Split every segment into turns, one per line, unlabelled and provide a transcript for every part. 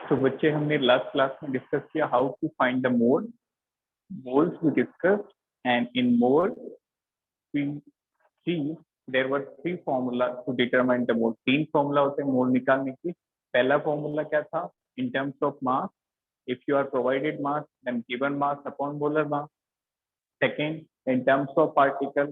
तो बच्चे हमने लास्ट क्लास में डिस्कस किया how to find the mole, moles we discussed, and in mole we see there were three formulas to determine the mole. तीन formula होते हैं मोल निकालने की. पहला फॉर्मूला क्या था? In terms of mass, if you are provided mass, then given mass upon molar mass. Second, in terms of particle,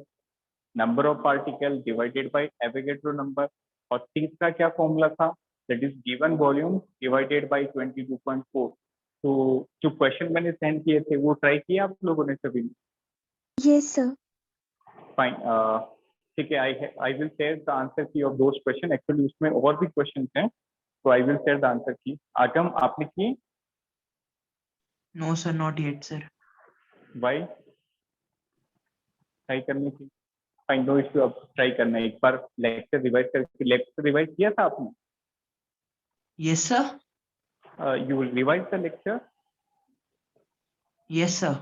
number of particle divided by Avogadro number. और तीसरा क्या फॉर्मूला था? That is given volume divided by 22.4. तो जो question मैंने send किए थे वो ट्राई किया आप लोगों ने सभी ने?
Yes, sir.
फाइन. ठीक है. I will share the answer key of those question. Actually उसमें और भी क्वेश्चन हैं, तो I will share the answer key. आगम आपने की?
No sir, not yet sir.
Why? Try करनी थी. Fine, no issue. अब ट्राई करना है एक बार. लेक्चर रिवाइज करके लेक्चर रिवाइज किया था आपने?
Yes sir.
You will revise the lecture?
Yes sir.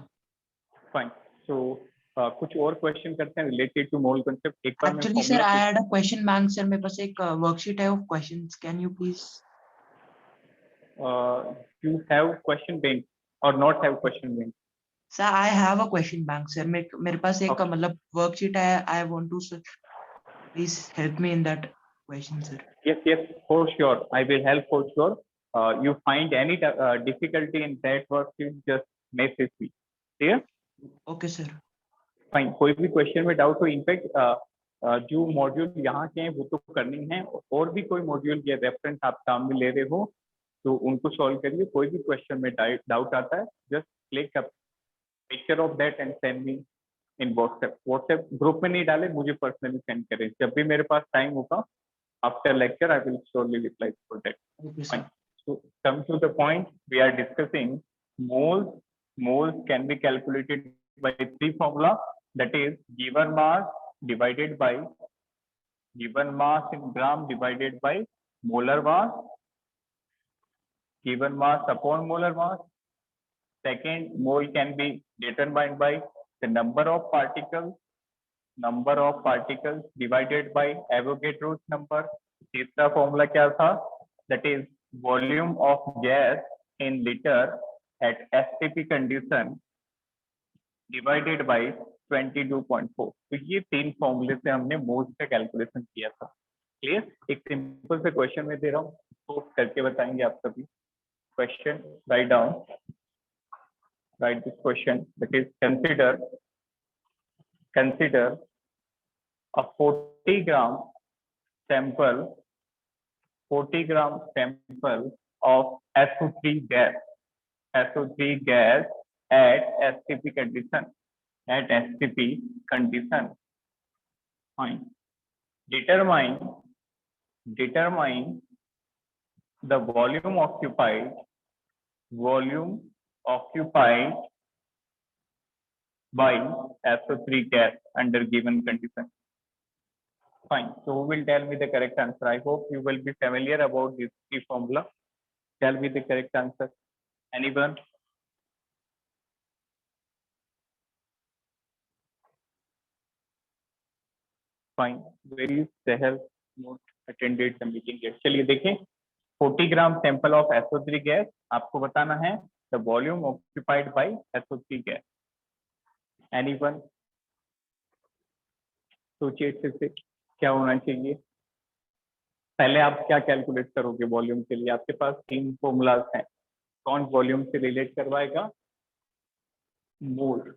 Fine. So कुछ और क्वेश्चन करते हैं रिलेटेड टू मोल कांसेप्ट. एक बार
Actually sir, I had a question bank sir. मेरे पास एक worksheet है of questions. Can you please?
You have question bank or not have question bank?
Sir, I have a question bank sir. मेरे पास एक
Okay.
मतलब worksheet है. I want to sir, please help me in that question sir.
Yes, for sure. I will help for sure. You find any difficulty in that worksheet, just message me. Clear?
Okay sir.
Fine. कोई भी question में doubt हो, in fact जो module यहाँ के हैं वो तो करनी है, और भी कोई मॉड्यूल या रेफरेंस आप काम में ले रहे हो तो उनको सॉल्व करिए. कोई भी क्वेश्चन में डाउट आता है, just click up picture of that and send me in WhatsApp group में नहीं डाले, मुझे पर्सनली सेंड करें. जब भी मेरे पास टाइम होगा after lecture I will surely reply for that.
Okay sir.
So come to the point, we are discussing moles. Moles can be calculated by three formula, that is given mass divided by given mass in gram divided by molar mass, given mass upon molar mass. Second, mole can be determined by the number of particles divided by Avogadro's number. तीसरा formula क्या था? That is volume of gas in liter at STP condition divided by 22.4. तो ये तीन फॉर्मूले से हमने moles का कैलकुलेशन किया था. क्लियर? एक सिंपल से क्वेश्चन में दे रहा हूँ, तो करके बताएंगे आप सभी. Question write down. Write this question, that is consider a 40 gram sample of SO3 gas at STP condition. Fine. Determine the volume occupied by SO3 gas under given condition. Fine. So who will tell me the correct answer? I hope you will be familiar about this key formula. Tell me the correct answer. Anyone? Fine. Where is Sahel? Not attended the meeting yet. चलिए देखें. 40 gram sample of SO3 gas, आपको बताना है the volume occupied by SO3 gas. Anyone? सोचिए अच्छे से क्या होना चाहिए. पहले आप क्या कैलकुलेट करोगे वॉल्यूम के लिए? आपके पास तीन फॉर्मूलाज हैं. कौन वॉल्यूम से रिलेट करवाएगा? मोल.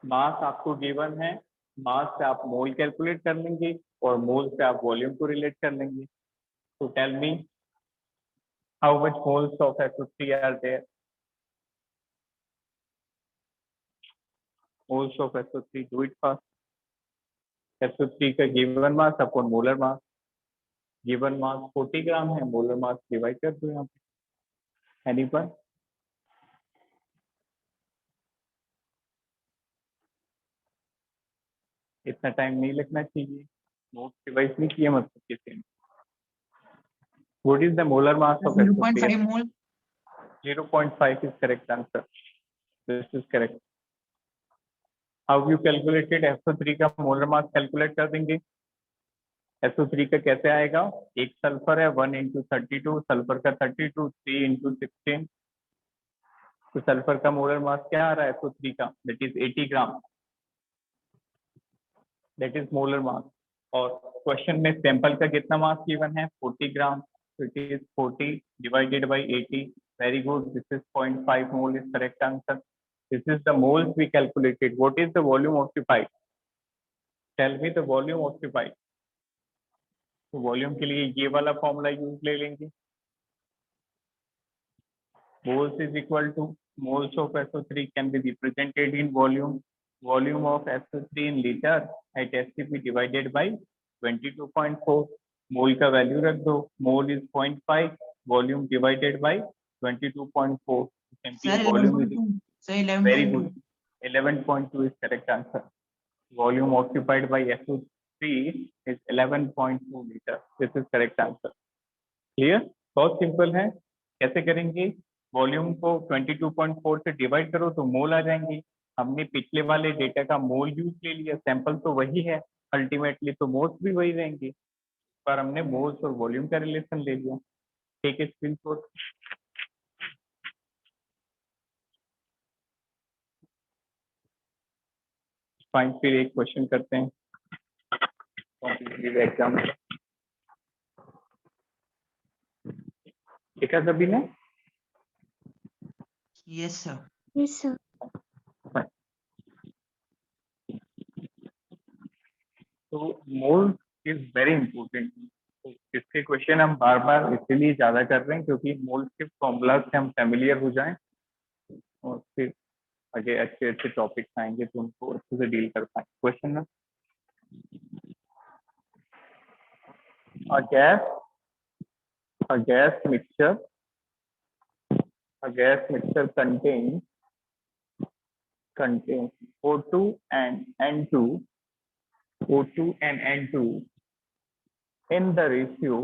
मास आपको गिवन है, मास से आप मोल कैलकुलेट कर लेंगे और मोल से आप वॉल्यूम को रिलेट कर लेंगे. तो tell me how much moles of SO3 are there? Moles of SO3, do it fast. SO3 का given mass upon molar mass. Given mass 40 gram है, मोलर मास डिवाइड कर दो यहाँ पे. एनीवन? इतना टाइम नहीं लगना चाहिए. नोट डिवाइस नहीं किया मतलब किसी. What is the molar mass of
0.5 mole.
0.5 is correct answer. This is correct. How you calculated SO3 का molar mass calculate कर देंगे? SO3 का कैसे आएगा, एक सल्फर है 1 into 32, सल्फर का 32, 3 into 16, तो सल्फर का मोलर मास क्या आ रहा है SO3 का, that is 80 gram, that is molar mass. और क्वेश्चन में सैंपल का कितना मास गिवन है 40 ग्राम, तो it is 40 divided by 80, very good, this is 0.5 mole is correct answer. This is the moles we calculated. What is the volume occupied? Tell me the volume occupied. तो volume के लिए ये वाला formula use ले लेंगे, moles is equal to moles of SO3 can be represented in volume of SO3 in liter at SCP divided by 22.4, मोल का value रख दो, mole is 0.5, volume divided by 22.4,
sir
volume is
11.2, sir
very
11.2।
Good, 11.2 is correct answer. Volume occupied by SO3 is 11.2 liter. This is correct answer. Clear? बहुत simple है, कैसे करेंगे, volume को 22.4 से divide करो तो मोल आ जाएंगे। हमने पिछले वाले डेटा का मोल यूज ले लिया, सैंपल तो वही है अल्टीमेटली, तो मोल्स भी वही रहेंगे, पर हमने मोल्स और वॉल्यूम का रिलेशन ले लिया। Take a screenshot. फाइन, फिर एक क्वेश्चन करते हैं कॉम्पिटिटिव एग्जाम। देखा सभी ने?
Yes sir.
Yes, sir.
तो मोल इज वेरी इंपॉर्टेंट, तो इसके क्वेश्चन हम बार बार इसीलिए ज्यादा कर रहे हैं क्योंकि मोल के फॉर्मूला से हम फेमिलियर हो जाएं और फिर आगे अच्छे अच्छे टॉपिक्स आएंगे तो उनको अच्छे से डील कर पाए। क्वेश्चन है, a gas mixture contains O2 and N2 in the ratio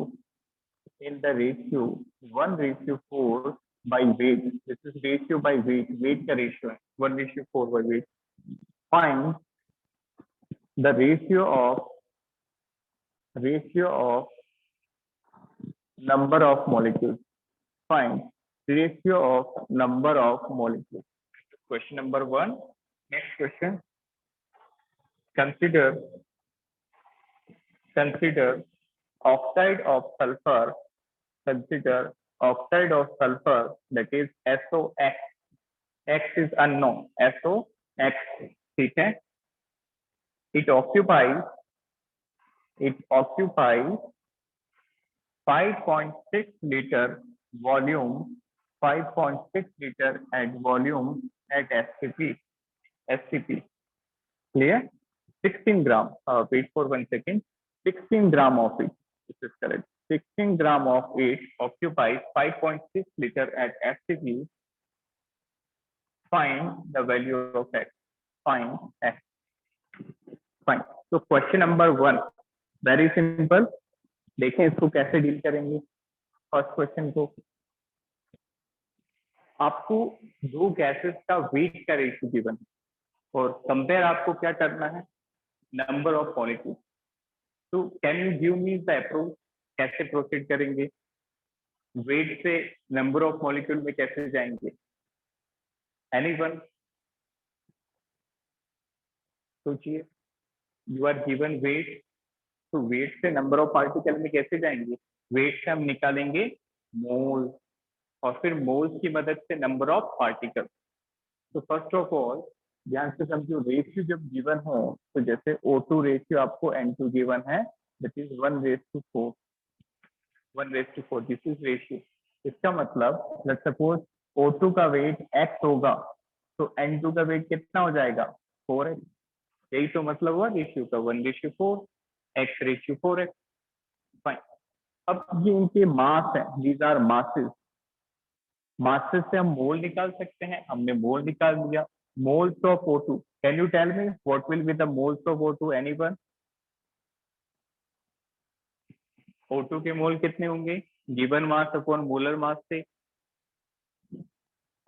1:4 by weight. This is ratio by weight का ratio है 1:4 by weight. Find the ratio of number of molecules. Find ratio of number of molecules. Question number 1. Next question. Consider oxide of sulfur. Consider oxide of sulfur, that is SOX. X is unknown. SOX. ठीक है? It occupies 5.6 liter volume, 5.6 liter at volume at SCP. Clear? 16 gram. Wait for 1 second. 16 gram of it. This is correct. 16 gram of it occupies 5.6 liter at SCP. Find the value of X. Find X. Fine. So question number 1. Very simple. देखें इसको कैसे deal करेंगे। First question को, आपको दो gases का wait का ratio given और कंपेयर आपको क्या करना है, नंबर ऑफ मॉलिक्यूल। तो can you give me the approach, कैसे प्रोसीड करेंगे, वेट से नंबर ऑफ मॉलिक्यूल में कैसे जाएंगे, एनीवन? सोचिए, यू आर गिवन वेट, तो वेट से नंबर ऑफ पार्टिकल में कैसे जाएंगे, वेट से हम निकालेंगे मोल और फिर मोल्स की मदद से नंबर ऑफ पार्टिकल। तो फर्स्ट ऑफ ऑल ध्यान से समझो, रेशियो जब गिवन हो तो जैसे O2 रेशियो आपको N2 गिवन है, that is 1:4, 1:4, this is ratio. इसका मतलब लेट्स सपोज O2 का वेट X होगा तो N2 का वेट कितना हो जाएगा, 4X। यही तो मतलब हुआ रेशियो का, 1:4, X/4X। फाइन। अब ये इनके मास है, दीज आर मासेस। मासेस से हम मोल निकाल सकते हैं, हमने मोल निकाल दिया। Moles of O2, can you tell me what will be the moles of O2, anyone? O2 के मोल कितने होंगे, given mass upon molar mass से।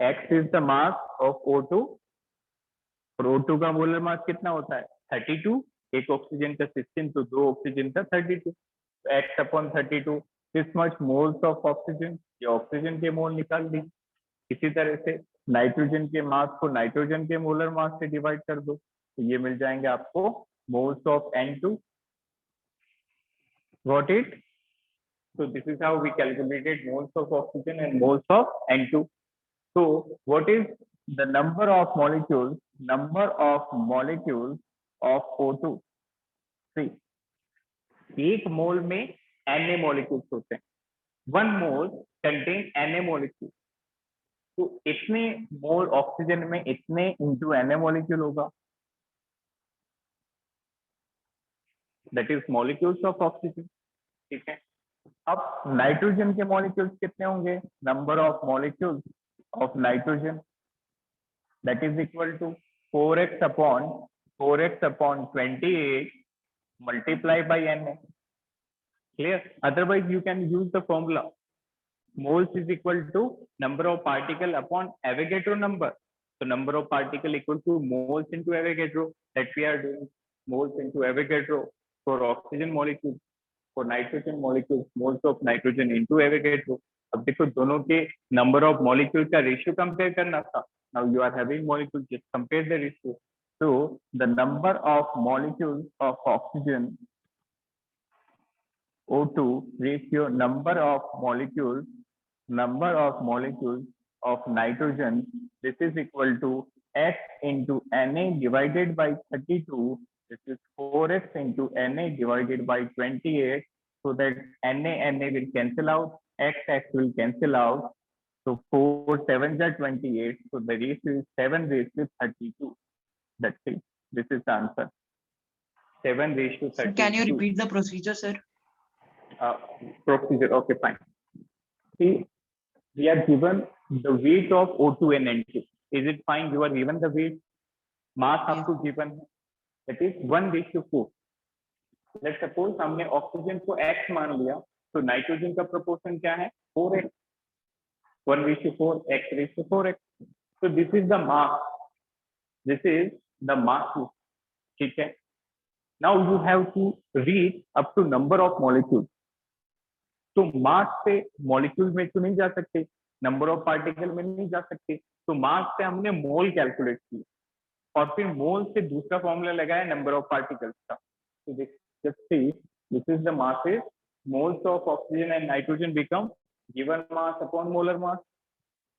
X is the mass of O2 और O2 का मोलर मास कितना होता है, 32, एक ऑक्सीजन का 16 तो 2 ऑक्सीजन का 32, x upon 32 this much moles of oxygen, ये ऑक्सीजन के मोल निकाल दी। इसी तरह से नाइट्रोजन के मास को नाइट्रोजन के मोलर मास से डिवाइड कर दो, तो ये मिल जाएंगे आपको moles of N2। Got it? So this is how we calculated moles of oxygen and moles of N2. So what is the number of molecules of O2? See, एक मोल में Na molecules होते हैं, 1 mole contain Na molecule, तो इतने मोल oxygen में इतने into Na molecule होगा, that is molecules of oxygen. ठीक है, अब नाइट्रोजन के मॉलिक्यूल्स कितने होंगे, number of molecules of nitrogen that is equal to 4x upon 28 multiply by Na. Clear? Otherwise you can use the formula moles is equal to number of particle upon Avogadro number. So number of particle equal to moles into Avogadro, that we are doing moles into Avogadro for oxygen molecules, for nitrogen molecules moles of nitrogen into Avogadro. अब देखो दोनों के number of molecule का ratio compare करना था, now you are having molecules, just compare the ratio. So the number of molecules of oxygen O2 ratio number of molecules of nitrogen, this is equal to x into Na divided by 32, this is 4x into Na divided by 28, so that Na will cancel out, x will cancel out, so 4 7s are 28, so the ratio is 7 raised to 32. That's it, this is the answer, 7 raised to 32.
Sir, can you repeat the procedure, sir?
Procedure, okay, fine. See, we are given the weight of O2 and N2. Is it fine? You are given the weight, mass
Yes.
आपको given, that is 1:4. Let's suppose हमने oxygen को x मान लिया, तो nitrogen का proportion क्या है, 4x, 1:4, x:4x. So this is the mass. This is the mass. ठीक है. Now you have to reach up to number of molecules. तो मास से मॉलिक्यूल में तो नहीं जा सकते, नंबर ऑफ पार्टिकल में नहीं जा सकते, तो मास से हमने मोल कैलकुलेट किया और फिर मोल से दूसरा फॉर्मूला लगाया नंबर ऑफ पार्टिकल्स का। तो just see, this is the masses, moles of oxygen and nitrogen become given mass upon molar mass.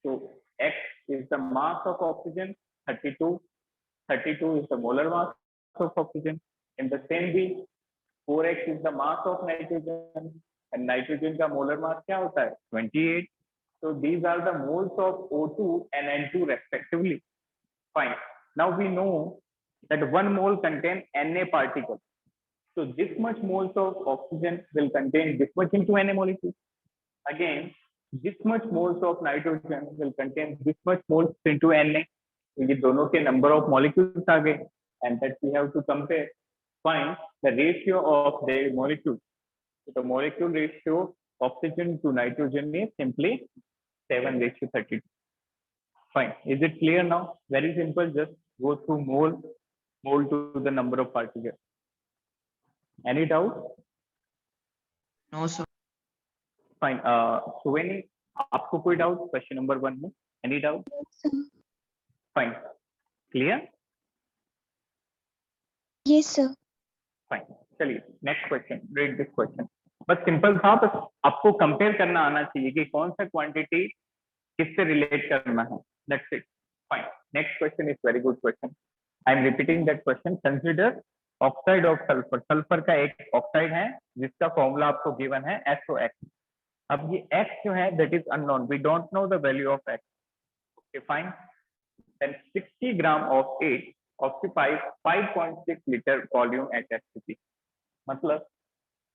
So x is the mass of oxygen, 32 is the molar mass of oxygen. In the same way, 4x is the mass of nitrogen and nitrogen का molar mass क्या होता है, 28. So these are the moles of O2 and N2 respectively. Fine. Now we know that 1 mole contain Na particles. So this much moles of oxygen will contain this much into Na molecule. Again, this much moles of nitrogen will contain this much moles into Na. तो ये दोनों के number of molecules आ गए, and that we have to compare. Find the ratio of their molecules. So the molecule ratio oxygen to nitrogen is simply 7:32. Fine. Is it clear now? Very simple. Just go through mole to the number of particles. Any doubt?
No, sir.
Fine. So when आपको कोई doubt question number 1 में? Any doubt? Fine. Clear?
Yes, sir.
Fine. चलिए next question. Read this question. बस simple था, बस आपको compare करना आना चाहिए कि कौन सा क्वांटिटी किससे रिलेट करना है. That's it. Fine. Next question is very good question. I am repeating that question. Consider oxide of sulfur. Sulphur का एक ऑक्साइड है जिसका फॉर्मूला आपको गिवन है SOX. अब ये X जो है that is unknown. We don't know the value of X. Okay, fine. Then 60 gram of it occupies 5.6 liter volume at STP. मतलब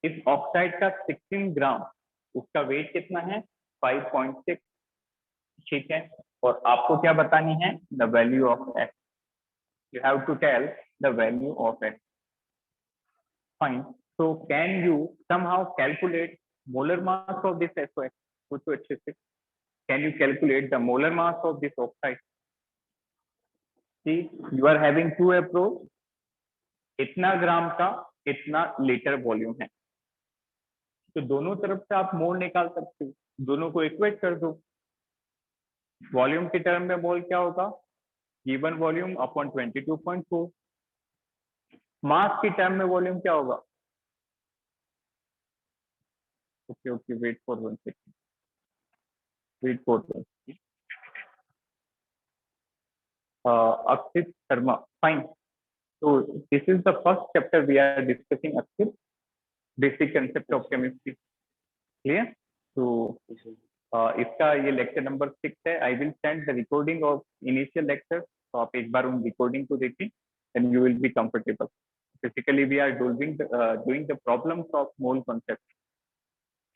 इस ऑक्साइड का 16 ग्राम, उसका वेट कितना है, 5.6. ठीक है, और आपको क्या बतानी है, the value of X. You have to tell the value of X. Fine. So can you somehow calculate molar mass of this SOX? पूछो अच्छे से. Can you calculate the molar mass of this oxide? See, you are having two approach. इतना ग्राम का इतना litre volume है। तो दोनों तरफ से आप मोल निकाल सकते हो, दोनों को इक्वेट कर दो। वॉल्यूम के टर्म में मोल क्या होगा, गिवन वॉल्यूम अपॉन 22.4। मास की टर्म में वॉल्यूम क्या होगा, okay okay wait for 1 second, wait for 1 second. Akshit Sharma, fine. So this is the first chapter we are discussing, Akhil, basic concept of chemistry. Clear? So इसका ये lecture number 6 है। I will send the recording of initial lecture, तो आप एक बार उन recording को देखें and you will be comfortable. Basically we are doing the problems of mole concept.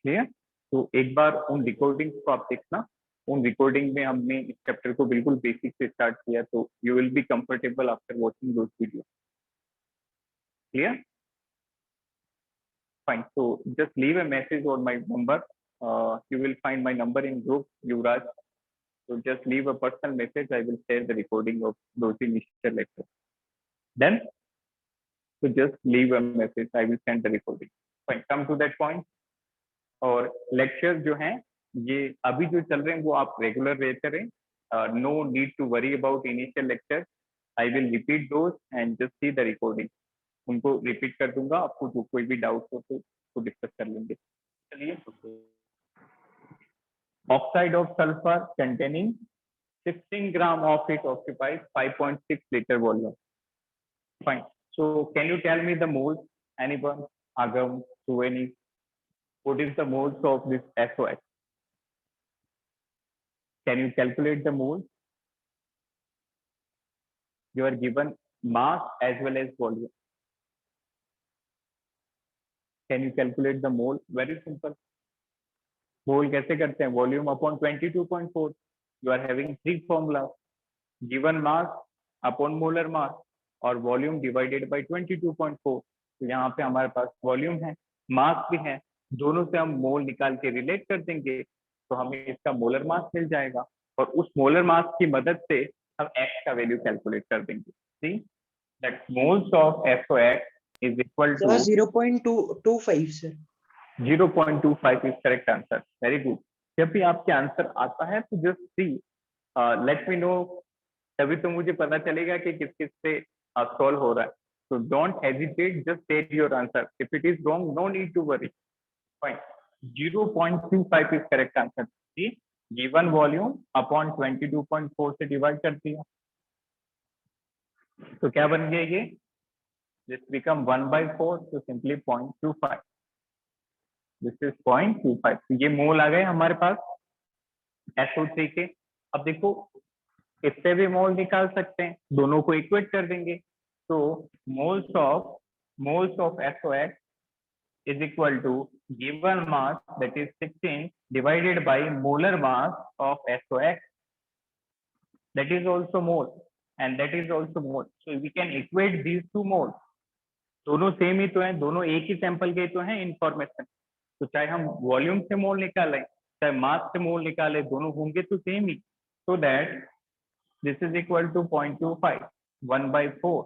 Clear? तो एक बार उन रिकॉर्डिंग को आप देखना, उन रिकॉर्डिंग में हमने इस चैप्टर को बिल्कुल बेसिक से स्टार्ट किया, तो you will be comfortable after watching those video. Clear? Fine. So just leave a message on my number. You will find my number in group, Yuvraj. So just leave a personal message. I will share the recording of those initial lectures. Then, so just leave a message. I will send the recording. Fine. Come to that point. और lecture जो हैं ये अभी जो चल रहे हैं वो आप रेगुलर लेते रहें. No need to worry about initial lecture. I will repeat those and just see the recording. उनको रिपीट कर दूंगा, आपको जो कोई भी डाउट हो तो डिस्कस कर लेंगे. चलिए, oxide of sulphur containing 16 gram of it occupies 5.6 liter volume. Fine. So can you tell me the moles? Anyone? Agam, Suveni? What is the moles of this SOX? Can you calculate the moles? You are given mass as well as volume. Can you calculate the mole? Very simple. Mole कैसे करते हैं, volume upon 22.4. You are having 3 formula, given mass upon molar mass और volume divided by 22.4. तो यहाँ पे हमारे पास volume है, मास भी है, दोनों से हम मोल निकाल के रिलेट कर देंगे तो हमें इसका मोलर मास मिल जाएगा और उस मोलर मास की मदद से हम एक्स का वैल्यू कैलकुलेट कर देंगे. See that moles of SOX is equal to
0.225 sir.
0.25 is correct answer. Very good. जब भी आपके आंसर आता है तो just see, late me no, तभी तो मुझे पता चलेगा कि किस किस से सॉल्व हो रहा है. So don't hesitate, just state your answer. If it is wrong, no need to worry. Fine. 0.25 is correct answer. See, given volume upon 22.4 से डिवाइड कर दिया तो क्या बन गया ये, this become 1/4, so simply 0.25. This is 0.25. ये मोल आ गए हमारे पास SO3 के. अब देखो इससे भी मोल निकाल सकते हैं, दोनों को इक्वेट कर देंगे. तो moles of SOX is equal to given mass, that is 16, divided by molar mass of SOX, that is also mole and that is also mole. So we can equate these two moles. दोनों same ही तो हैं, दोनों एक ही sample के तो हैं information. तो चाहे हम वॉल्यूम से मोल निकालें चाहे मास से मोल निकालें, दोनों होंगे तो सेम ही. So that this is equal to 0.25, 1/4.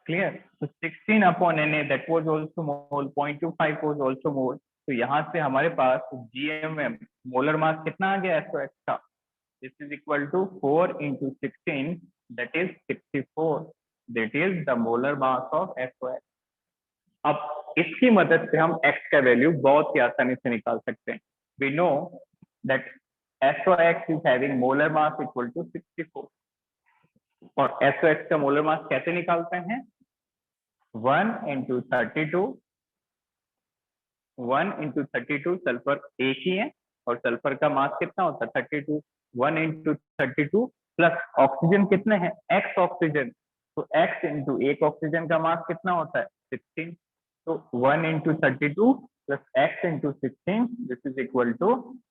Clear? तो 16 upon Na, that was also mole, 0.25 was also mole. तो यहाँ से हमारे पास GMM मोलर मास कितना आ गया SOX का, this is equal to 4 into 16, that is 64. That is the molar mass of SOX. अब इसकी मदद से हम x का वैल्यू बहुत ही आसानी से निकाल सकते हैं. We know that SOX is having molar mass equal to 64. और SOX का मोलर मास कैसे निकालते हैं, 1 into 32. 1 into 32, सल्फर एक ही है और सल्फर का मास कितना होता है 32. 1 into 32 प्लस ऑक्सीजन कितने हैं, x ऑक्सीजन, तो x इंटू एक ऑक्सीजन का मास कितना होता है 16. So 1 into 32 plus x into 16, this is equal to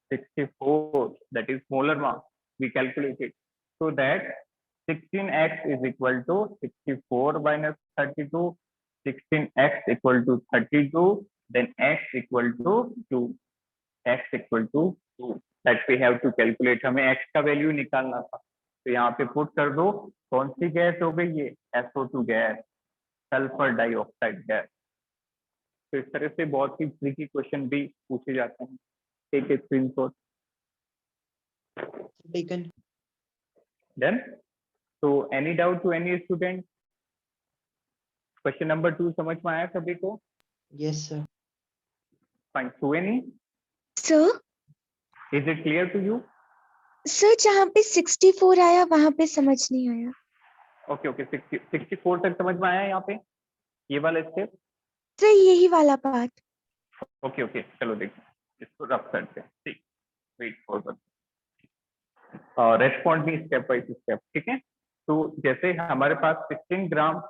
64. That is molar mass. We calculate it. So that 16x is equal to 64 minus 32. 16x equal to 32. Then x equal to 2. X equal to 2. That we have to calculate. हमें x का value निकालना था. तो यहाँ पे put कर दो, कौन सी गैस हो गई ये, SO2 gas. Sulphur dioxide gas. तो इस तरह से बहुत ही ट्रिकी क्वेश्चन भी पूछे जाते हैं। Take a screenshot.
Taken.
Then, so any doubt to any student? Question number 2 समझ में आया सभी को?
Yes, sir.
Fine. Sueni,
sir
is it clear to you?
Sir जहाँ पे 64 आया वहां पे समझ नहीं आया।
ओके ओके, 64 तक समझ में आया यहाँ पे, ये वाला स्टेप?
सर यही वाला पार्ट।
ओके ओके, चलो देखो इसको रफ करते हैं। ठीक, wait for respond me step by step. ठीक है, तो जैसे हमारे पास 16 ग्राम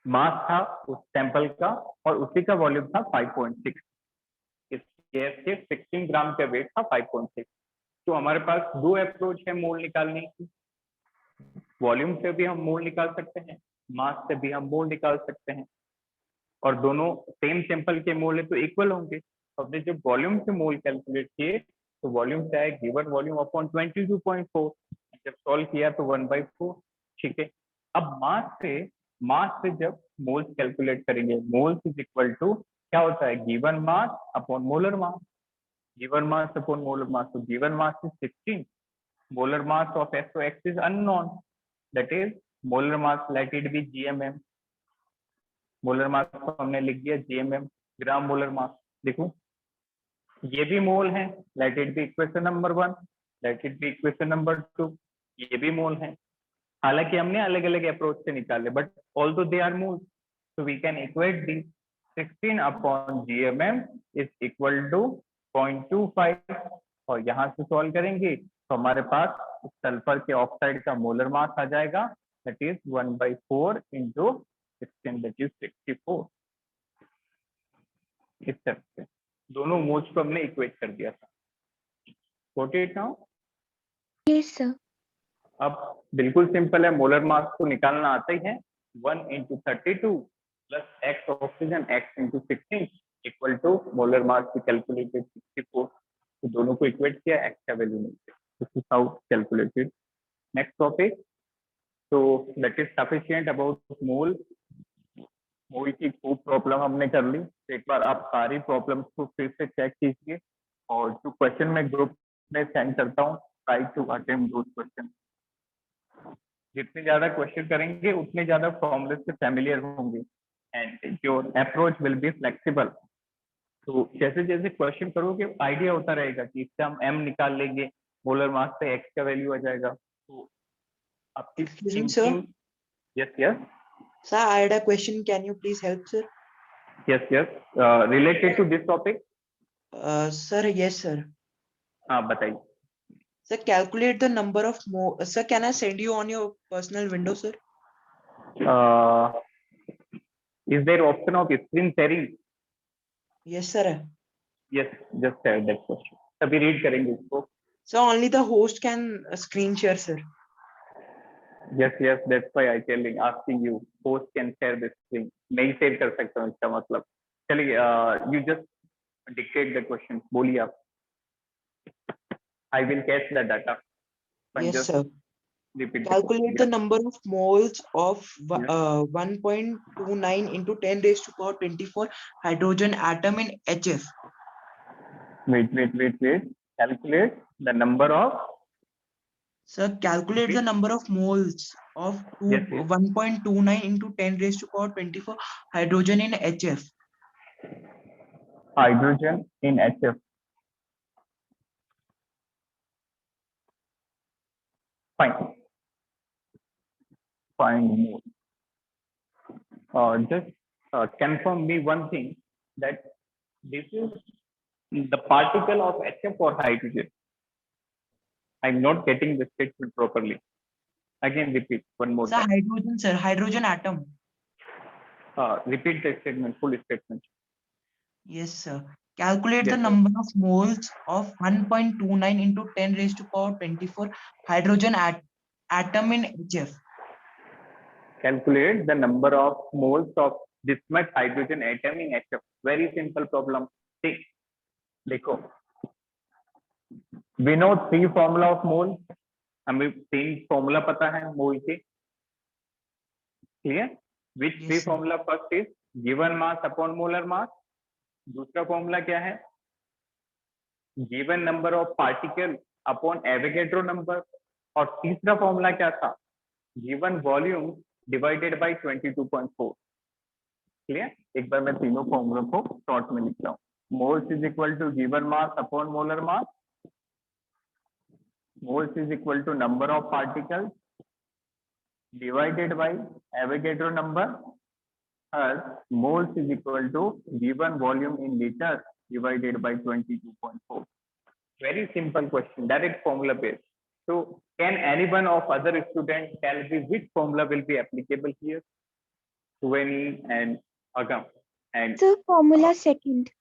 मास था उस सैंपल का और उसी का वॉल्यूम था 5.6। इस गैस के 16 ग्राम का वेट था 5.6। तो हमारे पास दो अप्रोच है मोल निकालने की। वॉल्यूम से भी हम मोल निकाल सकते हैं, मास से भी हम मोल निकाल सकते हैं, और दोनों सेम सैंपल के मोल है तो इक्वल होंगे। तो हमने जब वॉल्यूम से मोल कैलकुलेट किए तो वॉल्यूम से आया गिवन वॉल्यूम अपॉन 22.4। जब सॉल्व किया तो 1/4। ठीक है, अब मास से जब मोल्स कैलकुलेट करेंगे, मोल्स इज इक्वल टू क्या होता है, given mass upon molar mass. Given mass upon molar mass, तो given mass is 16, molar mass of SOX is unknown, that is molar mass, let it be GMM। Molar mass को हमने लिख दिया GMM, ग्राम molar mass. देखो ये भी मोल है, let it be equation number 1, let it be equation number 2, ये भी मोल है। हालांकि हमने अलग अलग अप्रोच से निकाले, but although they are mole, so we can equate these। 16 upon GMM is equal to 0.25, और यहाँ से सॉल्व करेंगे तो हमारे पास सल्फर के ऑक्साइड का मोलर मास आ जाएगा, that is 1/4 into 16, that is 64। इस तरह से दोनों मोल्स को हमने इक्वेट कर दिया था। Got it now?
Yes sir.
अब बिल्कुल सिंपल है, मोलर मास को निकालना आता ही है। 1 into 32 plus x oxygen x into 16 equal to molar mass की कैलकुलेटेड 64। तो दोनों को इक्वेट किया, x का वैल्यू मिल गया। This is how calculated. Next topic, तो दैट इज सफिशिएंट अबाउट मोल। मोल की खूब प्रॉब्लम हमने कर ली। तो एक बार आप सारी प्रॉब्लम्स को फिर से चेक कीजिए, और जो क्वेश्चन मैं ग्रुप में सेंड करता हूँ, try to attempt those question. जितने ज्यादा क्वेश्चन करेंगे उतने ज्यादा फॉर्मूले से फैमिलियर होंगे, and your approach will be flexible. तो जैसे जैसे क्वेश्चन करोगे आइडिया होता रहेगा कि इससे हम m निकाल लेंगे, मोलर मास से x का वैल्यू आ जाएगा। तो आपकी
Excuse me, sir.
Yes yes
Sir, I had a question. Can you please help, sir?
Yes yes, related to this topic.
Sir, yes, sir.
हाँ बताइए।
Sir, calculate the number of Sir, can I send you on your personal window, sir?
Is there option of screen sharing?
Yes, sir.
Yes, just share that question, तभी read करेंगे उसको।
So only the host can screen share, sir.
Yes, yes, that's why I telling asking you, host can share this thing। नहीं share कर सकता हूँ इसका मतलब। चलिए, you just dictate the question, बोलिए आप। I will catch the data। Fine,
Yes,
just
sir.
repeat the
Calculate the
question।
number of moles of
Yes.
1.29 into 10 raised to power 24 hydrogen atom in HF.
Wait. Calculate the number of,
Sir, calculate the number of moles of
Yes, yes.
1.29 into 10 raised to power 24 hydrogen in HF.
hydrogen in HF। Fine, find mole। Just confirm me one thing, that this is the particle of HF or hydrogen? I'm not getting the statement properly. Again, repeat one more
Sir,
time।
hydrogen, sir, hydrogen atom.
Repeat the statement, full statement।
Yes, sir. Calculate the
Yes, sir.
number of moles of 1.29 into 10 raised to power 24 hydrogen atom in HF.
Calculate the number of moles of this much hydrogen atom in HF। Very simple problem। See, देखो, we know three formula of mole। हमें तीन formula पता है मोल के, clear? Which
Yes,
three
sir.
Formula? First is given mass upon molar मास, दूसरा formula क्या है? Given number of particle upon Avogadro number, और तीसरा फॉर्मूला क्या था? Given volume divided by 22.4। Clear? एक बार मैं तीनों फॉर्मूला को शॉर्ट में लिख रहा हूँ। Moles is equal to given mass upon molar mass, moles is equal to number of particles divided by Avogadro number, as moles is equal to given volume in liters divided by 22.4. Very simple question, direct formula based. So can anyone of other students tell me which formula will be applicable here? Suveni and Agam. And
Sir, formula second.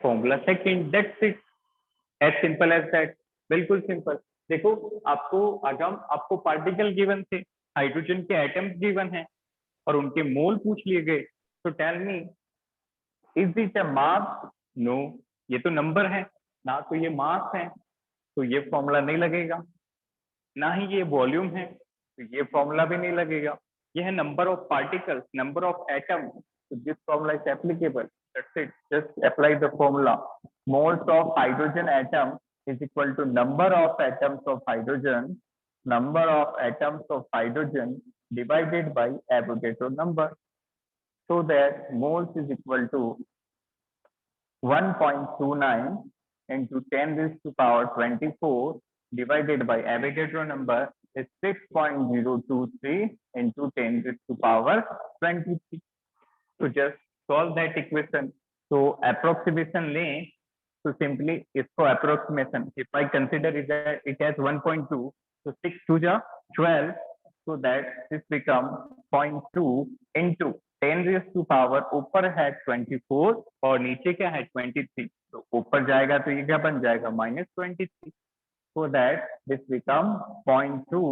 formula second, that's it. As simple as that. बिल्कुल simple. देखो आपको अगम, आपको particle given थे, hydrogen के atoms given हैं और उनके मोल पूछ लिए गए। तो tell me, is this a mass? No, ये तो नंबर है ना, तो ये मास है, तो ये फॉर्मूला नहीं लगेगा। ना ही ये वॉल्यूम है, तो ये फॉर्मूला भी नहीं लगेगा। ये है number of particles, number of atom, तो this formula is applicable. That's it, just apply the formula. Moles of hydrogen atom is equal to number of atoms of hydrogen, number of atoms of hydrogen divided by Avogadro number, so that moles is equal to 1.29 into 10 raised to power 24 divided by Avogadro number is 6.023 into 10 raised to power 23. So just solve that equation. So approximation लें, so simply इसको approximation, if I consider it as 1.2, so 6 to the 12, so that this become 0.2 into 10 raised to power, ऊपर है 24 और नीचे क्या है 23, तो ऊपर जाएगा तो ये क्या बन जाएगा -23, so that this become 0.2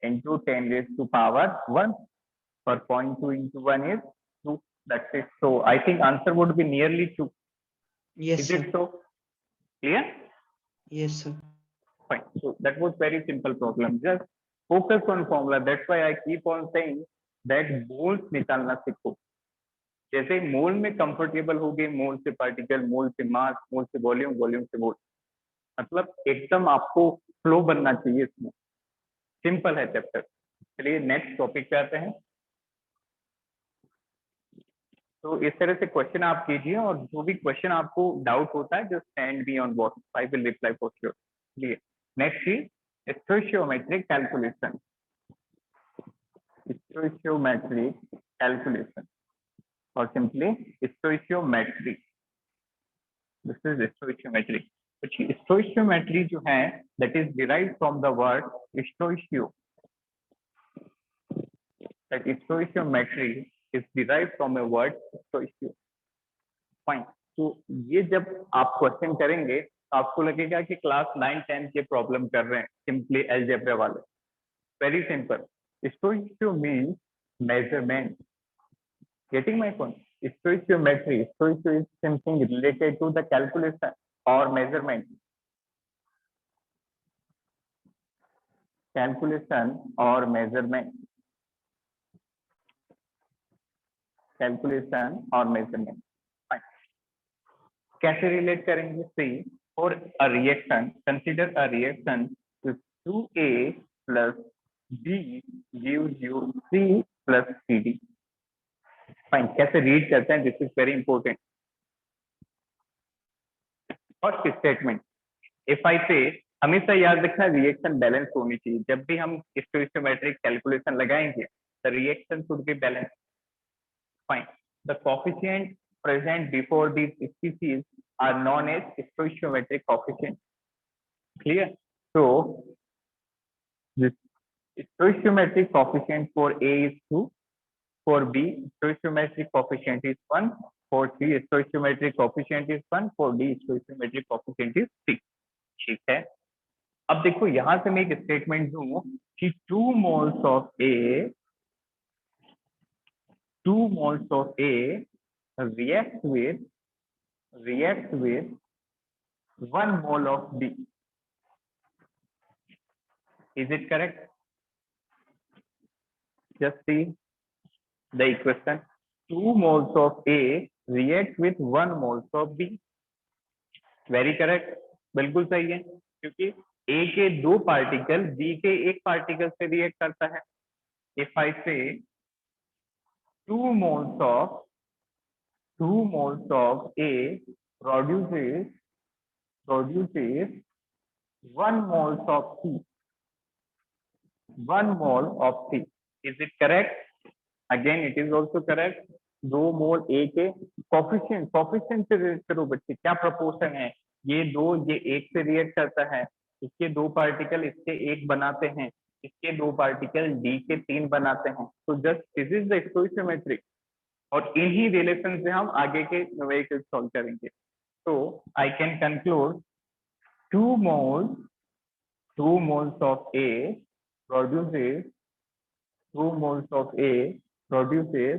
into 10 raised to power 1, or 0.2 into 1 is 2. That's it. So I think answer would be nearly 2.
Yes,
Is
sir.
it so? Clear?
Yes, sir.
Fine. So that was very simple problem. Just focus on formula. That's why I keep on saying that moles निकालना सीखो। जैसे मोल में comfortable हो गए, मोल से particle, मोल से मास, मोल से volume, volume से मोल, मतलब एकदम आपको फ्लो बनना चाहिए इसमें। सिंपल है चैप्टर। चलिए नेक्स्ट टॉपिक पे आते हैं। तो इस तरह से क्वेश्चन आप कीजिए, और जो भी क्वेश्चन आपको डाउट होता है just send me on WhatsApp, I will reply for sure. चलिए next is stoichiometric calculation. Stoichiometric calculation और simply stoichiometry, this is stoichiometry. Stoichiometry जो है that is derived from the word stoichio, that stoichiometry is derived from a word stoichio. Fine. तो ये जब आप question करेंगे तो आपको लगेगा कि क्लास 9-10 के प्रॉब्लम कर रहे हैं, सिंपली अलजेब्रा वाले। Very simple. Stoichio means measurement. Getting my point? Stoichiometry, stoichio is something related to the calculation और मेजरमेंट। कैलकुलेशन और मेजरमेंट, कैलकुलेशन और मेजरमेंट। कैसे रिलेट करेंगे? See, for a reaction, consider a reaction 2A plus B gives you C plus CD. Fine, कैसे read करते हैं? This is very important. First statement, if I say, हमेशा याद रखना रिएक्शन बैलेंस होनी चाहिए। जब भी हम स्टोइशियोमेट्रिक कैलकुलेशन लगाएंगे the reaction should be balance. Fine. The coefficient present before these species are known as stoichiometric coefficient. Clear? So, this stoichiometric coefficient for A is 2, for B stoichiometric coefficient is 1, for C stoichiometric coefficient is 1, for D stoichiometric coefficient is 3. ठीक है। अब देखो यहां से मैं एक statement दूं कि 2 moles of A react with 1 mole of B. Is it correct? Just see, the equation 2 moles of A react with 1 moles of B. Very correct, बिल्कुल सही है, क्योंकि A के 2 पार्टिकल B के 1 पार्टिकल से रिएक्ट करता है. If I say 2 moles of A produces 1 moles of C. 1 mole of C. Is it correct? Again, it is also correct. 2 mole A के कोफिशिएंट से रिलेट करो बच्चे, क्या प्रोपोर्शन है, ये 2 ये 1 से रिएक्ट करता है, इसके 2 पार्टिकल इसके 1 बनाते हैं, इसके 2 पार्टिकल D के 3 बनाते हैं. तो just this is the stoichiometric, और इन्हीं रिलेशन से हम आगे के न्यूमेरिकल सॉल्व करेंगे. तो I can conclude 2 moles of A produces 2 moles of A produces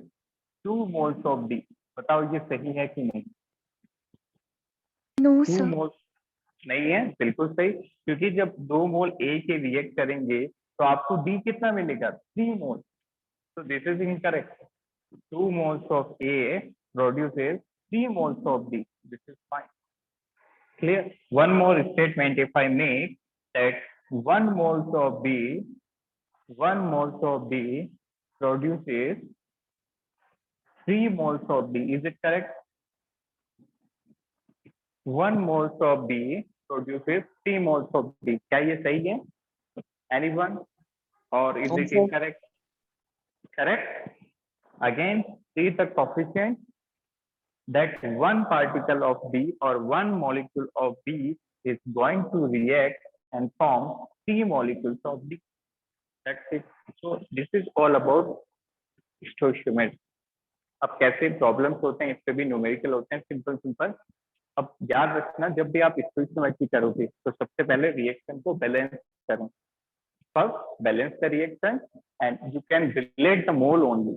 2 moles of D. बताओ ये सही है कि नहीं?
No
2
sir.
मोल नहीं है, बिल्कुल सही, क्योंकि जब 2 मोल A के रिएक्ट करेंगे तो आपको D कितना मिलेगा? 3 मोल. तो this is incorrect. 2 moles of A produces 3 moles of D. This is fine. Clear? One more statement if I make, that 1 moles of B produces 3 moles of D. Is it correct? 1 moles of B produces 3 moles of D. क्या ये सही है? Anyone? Or is it incorrect? Correct. Again, see the coefficient that one particle of B or one molecule of B is going to react and form 3 molecules of D. That's it. So this is all about stoichiometry. अब कैसे problems होते हैं, इस पे भी numerical होते हैं, simple. अब याद रखना, जब भी आप स्टोइकियोमेट्री करोगे तो सबसे पहले रिएक्शन को बैलेंस करें. First balance the reaction and you can relate the mole only.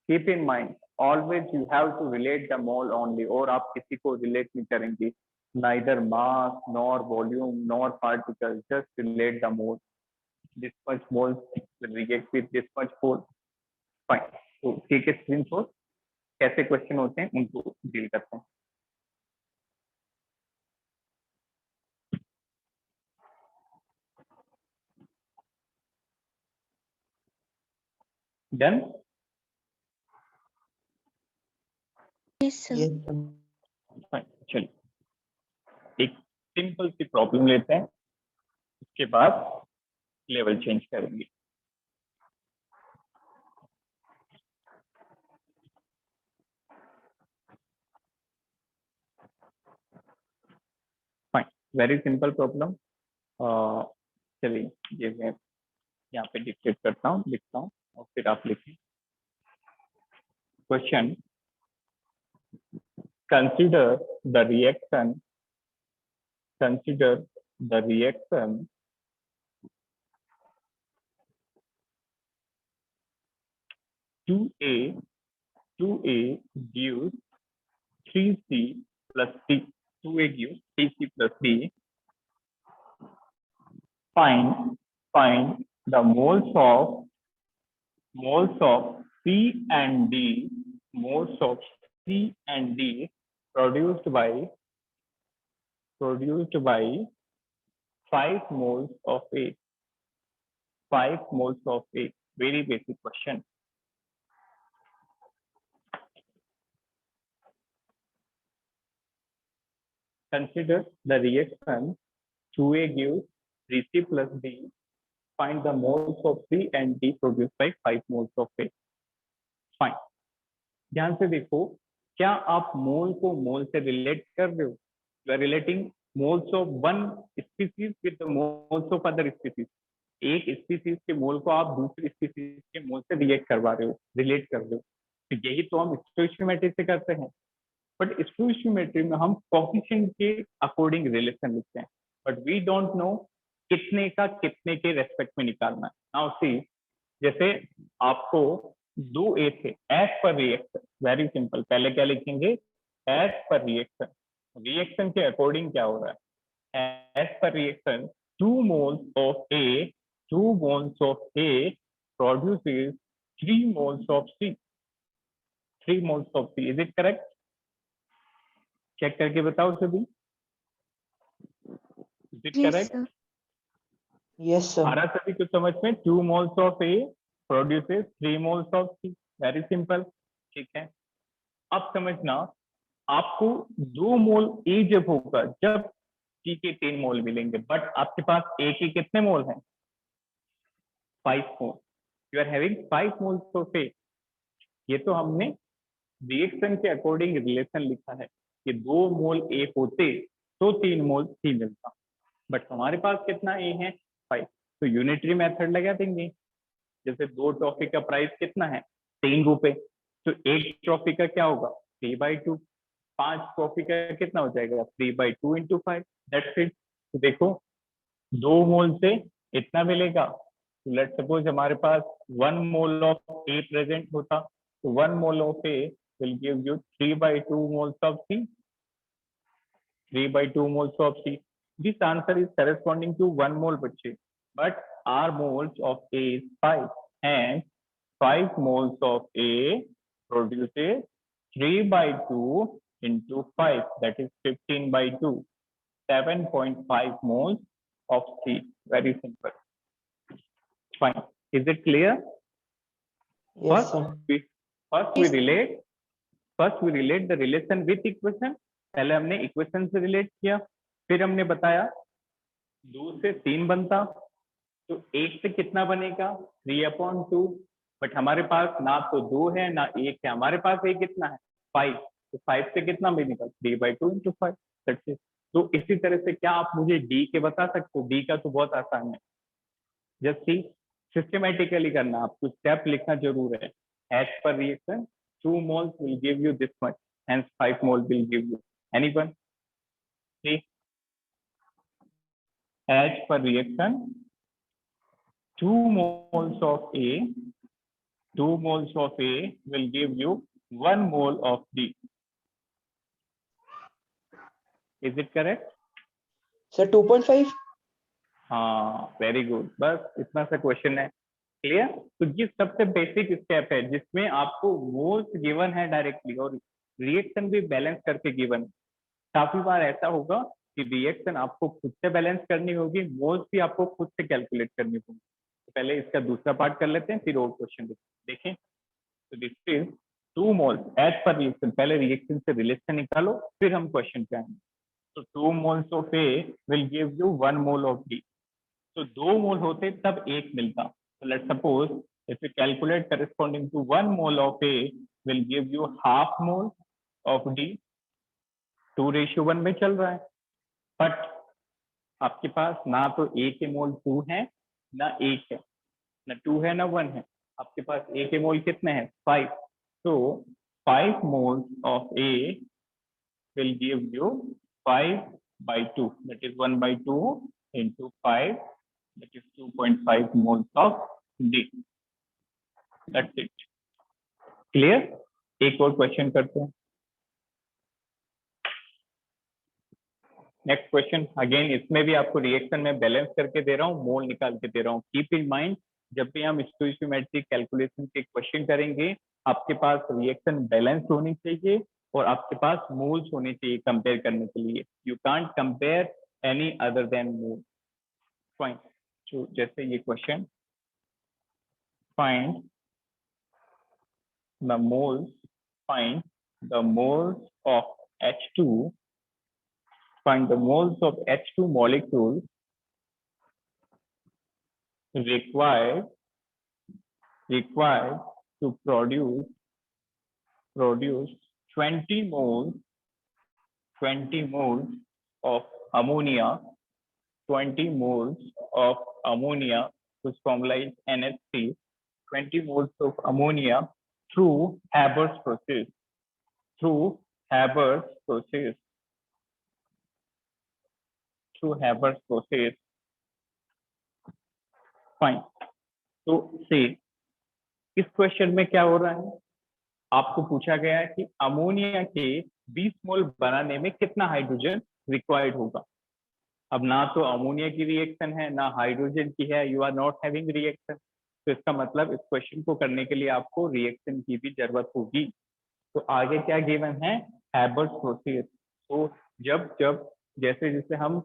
Keep in mind, always you have to relate the mole only, और आप किसी को रिलेट नहीं करेंगे, neither mass nor volume nor particle, just relate the mole. This much mole will react with this much mole. Fine. तो ठीक है, screenshot कैसे क्वेश्चन होते हैं उनको डील करते हैं. Done.
Yes sir.
Yes, sir.
चलिए एक सिंपल सी प्रॉब्लम लेते हैं, उसके बाद लेवल चेंज करेंगे. Fine, very simple problem. चलिए ये मैं यहाँ पे डिक्टेट करता हूँ, लिखता हूँ और फिर आप लिखें. Question: consider the reaction 2A gives 3C plus D. 2A gives 3C plus D. Find the moles of C and D produced by 5 moles of A. 5 moles of A. Very basic question. Consider the reaction 2A gives 3C plus D. Find the moles of C and D produced by 5 moles of A. Fine. ध्यान से देखो, क्या आप मोल को मोल से relate कर रहे हो? You are relating moles of one species with the moles of other species. एक स्पीसीज के मोल को आप दूसरी स्पीसीज के मोल से रिएक्ट करवा रहे हो, रिलेट कर रहे हो. तो यही तो हम स्टोइकियोमेट्री से करते हैं. बट स्टोइकियोमेट्री में हम कोएफिशिएंट के अकॉर्डिंग रिलेशन लिखते हैं, बट वी डोंट नो कितने का कितने के रेस्पेक्ट में निकालना है. नाउ सी, जैसे आपको 2A थे, as per reaction, very simple. पहले क्या लिखेंगे? As per reaction. रिएक्शन के अकॉर्डिंग क्या हो रहा है? As per reaction 2 moles of A produces 3 moles of C. 3 moles of C. Is it correct? Check करके बताओ सभी. Is it
Yes,
correct?
sir.
Yes,
uh
sir.
रहा सभी कुछ समझ में? 2 moles of A produces 3 moles of C. Very simple. ठीक है. अब समझना, आपको 2 मोल A जब होगा, जब C के 3 मोल मिलेंगे, बट आपके पास A के कितने मोल हैं? 5 mole. You are having 5 moles of A. ये तो हमने रिएक्शन के अकॉर्डिंग रिलेशन लिखा है कि 2 मोल A होते तो 3 मोल C मिलता, बट हमारे पास कितना A है? 5. तो यूनिटरी मेथड लगा देंगे. जैसे 2 टॉफी का प्राइस कितना है? 3 रुपए. तो एक टॉफी का क्या होगा? 3/2. 5 टॉफी का कितना हो जाएगा? 3/2 into 5. That's it. तो देखो, 2 मोल से इतना मिलेगा. लेट्स सपोज हमारे पास 1 मोल ऑफ A प्रेजेंट होता, तो 1 mole of A will give you 3/2 moles of C. 3/2 moles of C. This answer is corresponding to 1 mole, बच्चे. But our moles of A is 5, and 5 moles of A produces 3/2 into 5. That is 15/2. 7.5 moles of C. Very simple. Fine. Is it clear?
Yes, sir.
First we relate the relation with equation. पहले हमने equation से relate किया, फिर हमने बताया 2 से 3 बनता, तो 1 से कितना बनेगा? 3/2. बट हमारे पास ना तो 2 है ना 1 है, हमारे पास एक कितना है? 5. तो 5 से कितना बनेगा? 3/2 into 5. That's it. तो इसी तरह से क्या आप मुझे डी के बता सकते हो? डी का तो बहुत आसान है. जस्ट सी, सिस्टमेटिकली करना, आपको स्टेप लिखना जरूर है. H per reaction, 2 moles will give you this much, hence 5 mole will give you. Anyone? See, H per reaction, 2 moles of A, 2 moles of A will give you 1 mole of D. Is it correct?
Sir, 2.5.
हाँ, very good. बस इतना सा question है. Clear? तो ये सबसे basic step है जिसमें आपको मोल्स गिवन है डायरेक्टली और रिएक्शन भी बैलेंस करके गिवन. काफी बार ऐसा होगा कि रिएक्शन आपको खुद से बैलेंस करनी होगी, मोल्स भी आपको खुद से कैलकुलेट करनी होगी. तो पहले इसका दूसरा पार्ट कर लेते हैं, फिर और क्वेश्चन देखें. तो this is 2 moles as per reaction. पहले रिएक्शन से रिलेशन निकालो, फिर हम क्वेश्चन पे आएंगे. तो 2 moles of A will give you 1 mole of D. तो 2 मोल होते तब 1 मिलता. So let's suppose if we calculate corresponding to 1 mole of A will give you half mole of D. 2:1 में चल रहा है, बट आपके पास ना तो A के मोल 2 है ना 1 है, ना 2 है ना 1 है. आपके पास A के मोल कितने हैं? 5. तो 5 moles of A will give you 5/2. That is 1/2 into 5. That is 2.5 moles of D. That's it. Clear? एक और क्वेश्चन करते हैं. Next question. अगेन इसमें भी आपको रिएक्शन में बैलेंस करके दे रहा हूँ, मोल निकाल के दे रहा हूँ. कीप इन माइंड, जब भी हम स्टोइकियोमेट्रिक कैलकुलेशन के क्वेश्चन करेंगे, आपके पास रिएक्शन बैलेंस होनी चाहिए और आपके पास मोल्स होने चाहिए कंपेयर करने के लिए. You can't compare any other than mole. Fine. तो जैसे ये question, find the moles of H2, find the moles of H2 molecules required to produce 20 moles of ammonia, 20 moles of ammonia, whose formula is NH3, 20 moles of ammonia through Haber's process. Through Haber's process. Fine. तो से इस question में क्या हो रहा है? आपको पूछा गया है कि अमोनिया के 20 मोल बनाने में कितना हाइड्रोजन रिक्वायर्ड होगा. अब ना तो अमोनिया की रिएक्शन है ना हाइड्रोजन की है. You are not having reaction. तो इसका मतलब इस क्वेश्चन को करने के लिए आपको रिएक्शन की भी जरूरत होगी। तो आगे क्या गिवन है, हैबर्ट प्रोसेस। तो जब जब जैसे जैसे हम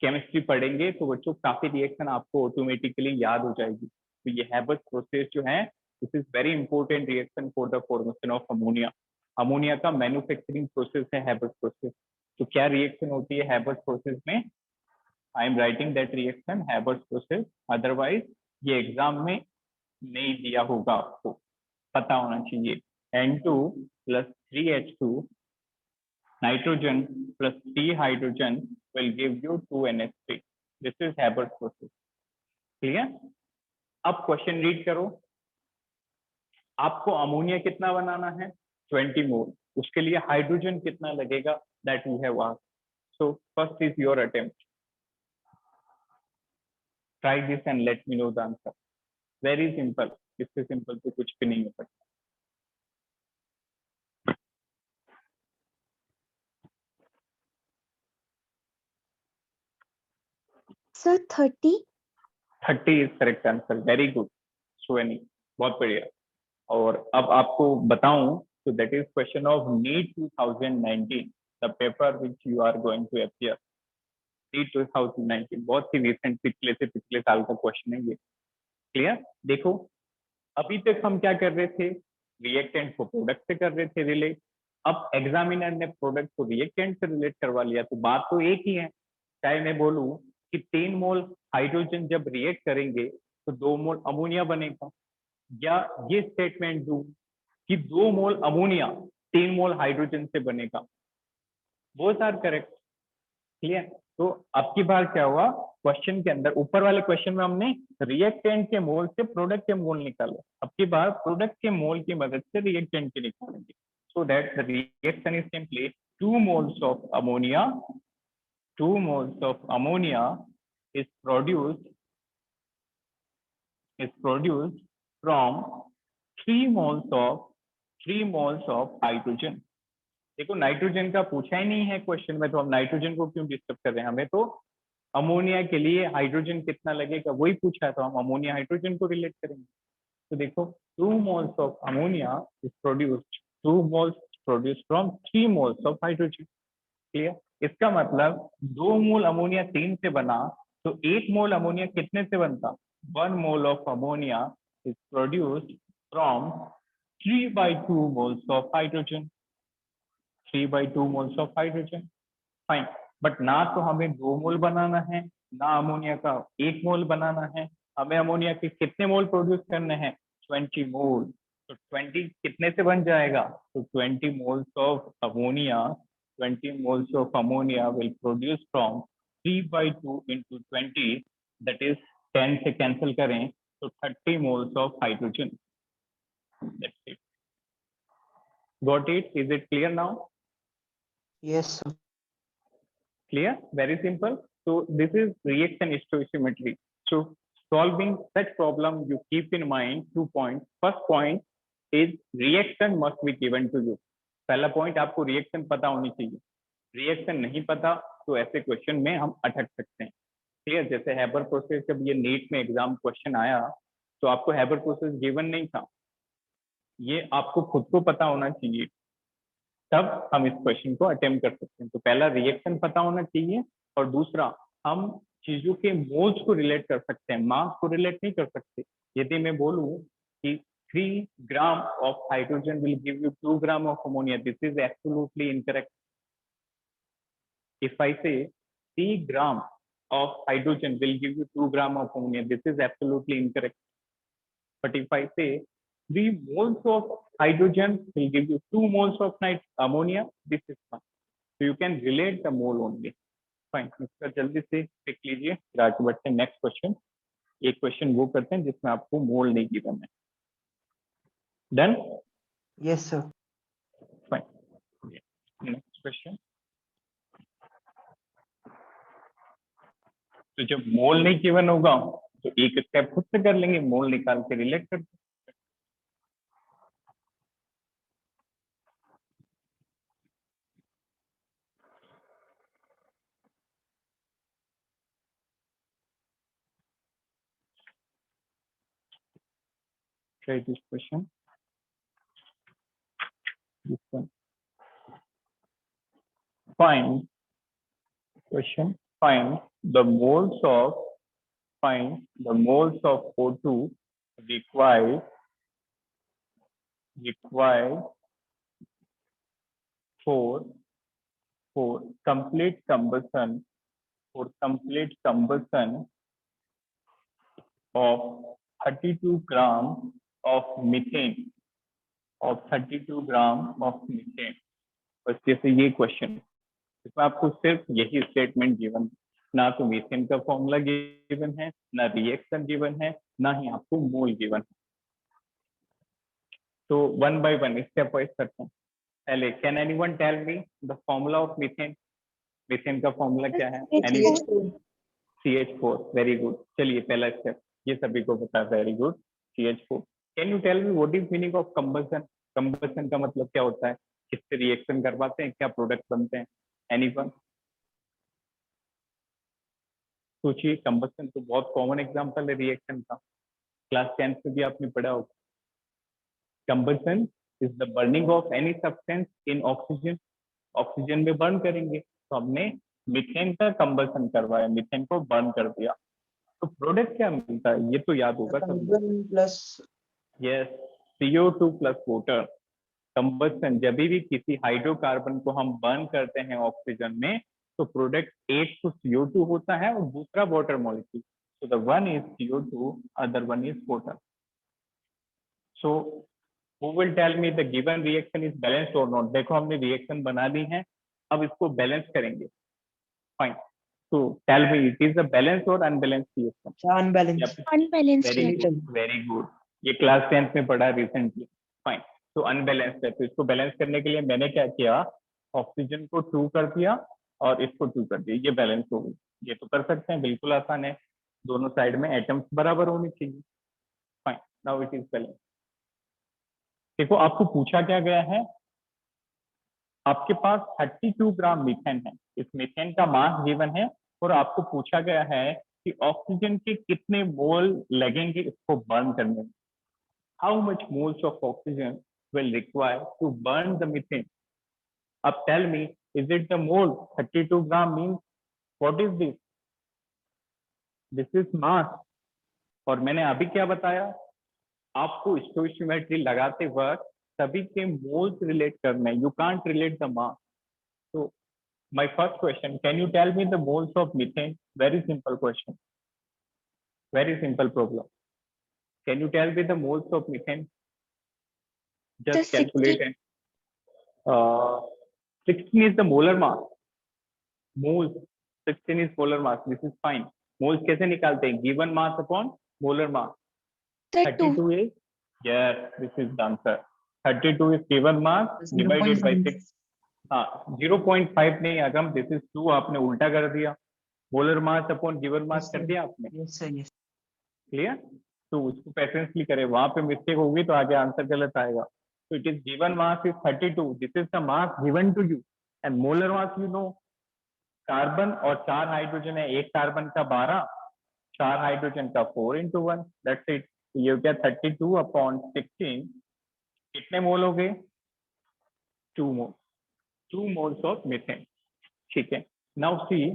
केमिस्ट्री पढ़ेंगे तो बच्चों काफी रिएक्शन आपको ऑटोमेटिकली याद हो जाएगी। तो ये हैबर्ट प्रोसेस जो है, this is very important reaction for the formation of ammonia. Ammonia का मैन्युफैक्चरिंग प्रोसेस है हैबर्ट प्रोसेस। तो क्या रिएक्शन होती है हैबर्ट प्रोसेस में, I am writing that reaction Herbert process, otherwise ये एग्जाम में नहीं दिया होगा, आपको पता होना चाहिए। N2 plus 3H2 nitrogen plus 3 hydrogen will give you 2NH3. This is Haber process. Clear? अब क्वेश्चन रीड करो। आपको अमोनिया कितना बनाना है, 20 मोल। उसके लिए हाइड्रोजन कितना लगेगा, that we have asked. So first is your attempt, try this and let me know the answer. Very simple, इससे सिंपल तो कुछ भी नहीं हो सकता।
Sir, 30.
30 is correct answer, very good Shweni, बहुत बढ़िया। और अब आपको बताऊं तो that is question of NEET 2019, the paper which you are going to appear. NEET 2019 बहुत ही रिसेंट, पिछले से पिछले साल का क्वेश्चन है ये। क्लियर? देखो अभी तक हम क्या कर रहे थे, रिएक्टेंट को प्रोडक्ट से कर रहे थे रिलेट। अब एग्जामिनर ने प्रोडक्ट को रिएक्टेंट से रिलेट करवा लिया, तो बात तो एक ही है। चाहे मैं बोलूं कि 3 मोल हाइड्रोजन जब रिएक्ट करेंगे तो 2 मोल अमोनिया बनेगा, या ये स्टेटमेंट दूं कि 2 मोल अमोनिया 3 मोल हाइड्रोजन से बनेगा, बोथ आर करेक्ट। क्लियर? तो अब की बार क्या हुआ, क्वेश्चन के अंदर ऊपर वाले क्वेश्चन में हमने रिएक्टेंट के मोल से प्रोडक्ट के मोल निकाले, अब की बार प्रोडक्ट के मोल की मदद से रिएक्टेंट के निकालेंगे। So that the reaction is simply 2 moles of ammonia, 2 moles of ammonia is produced from 3 moles of hydrogen. देखो नाइट्रोजन का पूछा ही नहीं है क्वेश्चन में, तो हम नाइट्रोजन को क्यों डिस्टर्ब कर रहे हैं, हमें तो अमोनिया के लिए हाइड्रोजन कितना लगेगा वही पूछा है, तो हम अमोनिया हाइड्रोजन को रिलेट करेंगे। तो देखो 2 moles of ammonia is produced 2 moles produced from 3 moles of hydrogen. Clear? इसका मतलब 2 मोल अमोनिया 3 से बना, तो 1 मोल अमोनिया कितने से बनता, 1 mole of ammonia is produced from 3/2 moles of hydrogen, 3/2 moles of hydrogen. Fine, but ना तो हमें 2 मोल बनाना है, ना अमोनिया का 1 मोल बनाना है, हमें अमोनिया के कितने मोल प्रोड्यूस करने हैं, 20 मोल। तो 20 कितने से बन जाएगा, तो 20 moles of ammonia, 20 moles of ammonia will produce from 3/2 into 20, that is 10 से कैंसिल करें तो 30 moles of hydrogen. That's it. Got it? Is it clear now?
Yes, sir.
Clear? Very simple. So this is reaction stoichiometry. So solving such problem, you keep in mind 2 points. First point is reaction must be given to you. पहला point आपको reaction पता होनी चाहिए, reaction नहीं पता तो ऐसे question में हम अटक सकते हैं। क्लियर? जैसे हैबर प्रोसेस, जब ये नीट में एग्जाम क्वेश्चन आया तो आपको हैबर प्रोसेस गिवन नहीं था, ये आपको खुद को पता होना चाहिए, तब हम इस क्वेश्चन को अटेम्प्ट कर सकते हैं। तो पहला रिएक्शन पता होना चाहिए, और दूसरा हम चीजों के मोल्स को रिलेट कर सकते हैं, मास को रिलेट नहीं कर सकते। यदि मैं बोलूं कि 3 gram of hydrogen will give you 2 gram of ammonia, this is absolutely incorrect. If I से 3 gram of hydrogen will give you 2 gram of ammonia, this is absolutely incorrect. But if I say 3 moles of hydrogen will give you 2 moles of ammonia, this is fine. So you can relate the mole only. Fine. इसका जल्दी से pick लीजिए, फिर आगे बढ़ते हैं next question. एक question वो करते हैं जिसमें आपको मोल नहीं गिवन है। Done?
Yes, sir.
Fine. Next question. तो जब मोल नहीं गिवन होगा तो एक स्टेप खुद से कर लेंगे, मोल निकाल के रिलेट कर। try this question. This one. Find the moles of O2 required for complete combustion of 32 gram of methane बस जैसे ये क्वेश्चन, इसमें आपको सिर्फ यही स्टेटमेंट गिवन, ना तो मीथेन का फॉर्मूला गिवन है, ना रिएक्शन गिवन है, ना ही आपको मोल गिवन है। तो one by one stepwise करते हैं। पहले can anyone tell me the formula of methane? Methane का फॉर्मूला क्या है? CH4। Very good. चलिए पहला स्टेप, ये सभी को पता है, very good, CH4। Can you tell me what is meaning of combustion? Combustion का मतलब क्या होता है? किससे रिएक्शन करवाते हैं, क्या प्रोडक्ट बनते हैं? एनीवन? सोचिए, कंबशन तो बहुत कॉमन एग्जांपल है रिएक्शन का, क्लास 10th में भी आपने पढ़ा होगा। Combustion is the burning of any substance in oxygen. Oxygen में बर्न करेंगे, तो हमने मीथेन का कंबशन करवाया, मीथेन को बर्न कर दिया, तो प्रोडक्ट क्या मिलता है ये तो याद होगा सभी।
Plus
yes, CO2 plus water. Combustion जब भी किसी हाइड्रोकार्बन को हम बर्न करते हैं ऑक्सीजन में, तो प्रोडक्ट एक तो CO2 होता है और दूसरा water molecule. So the one is CO2, other one is water. So who will tell me the given reaction is balanced or not? देखो हमने रिएक्शन बना दी है, अब इसको बैलेंस करेंगे। फाइन, तो tell me it is a balance और unbalanced reaction?
Unbalanced.
Very good, ये क्लास 10th में पढ़ा रिसेंटली। फाइन, तो अनबैलेंस्ड है, तो इसको बैलेंस करने के लिए मैंने क्या किया, ऑक्सीजन को 2 कर दिया और इसको 2 कर दिया, ये बैलेंस हो गई। ये तो कर सकते हैं, बिल्कुल आसान है, दोनों साइड में एटम्स बराबर होनी चाहिए। Fine, now it is balance. देखो आपको पूछा क्या गया है, आपके पास 32 ग्राम मीथेन है, इस मीथेन का मास गिवन है, और आपको पूछा गया है कि ऑक्सीजन के कितने मोल लगेंगे इसको बर्न करने में। How much moles of oxygen will require to burn the methane? अब tell me, is it the mole? 32 gram means what is this? This is mass। और मैंने अभी क्या बताया आपको, स्टोइचियोमेट्री लगाते वक्त सभी के मोल्स रिलेट करना है, you can't relate the mass. तो my first question, can you tell me the moles of methane? Very simple question, very simple problem. Can you tell me the moles of methane? Just calculate it. 16 is the molar mass. Moles, 16 is molar mass. This is fine. Moles कैसे निकालते हैं? Given mass upon molar mass. 32 is, yes, this is the answer. 32 is given mass divided by 6. हाँ, 0.5 नहीं अगम, this is 2, आपने उल्टा कर दिया, molar mass upon given mass कर दिया आपने। क्लियर? तो उसको पेशेंसली करें, वहां पे मिस्टेक होगी तो आगे आंसर गलत आएगा। So it is given mass is 32. This is the mass given to you, and molar mass you know. Carbon और 4 हाइड्रोजन है, एक कार्बन का 12, 4 हाइड्रोजन का 4 into 1, that's it। ये क्या 32 upon 16 कितने मोल हो गए? 2 मोल, 2 moles of methane। ठीक है, now see,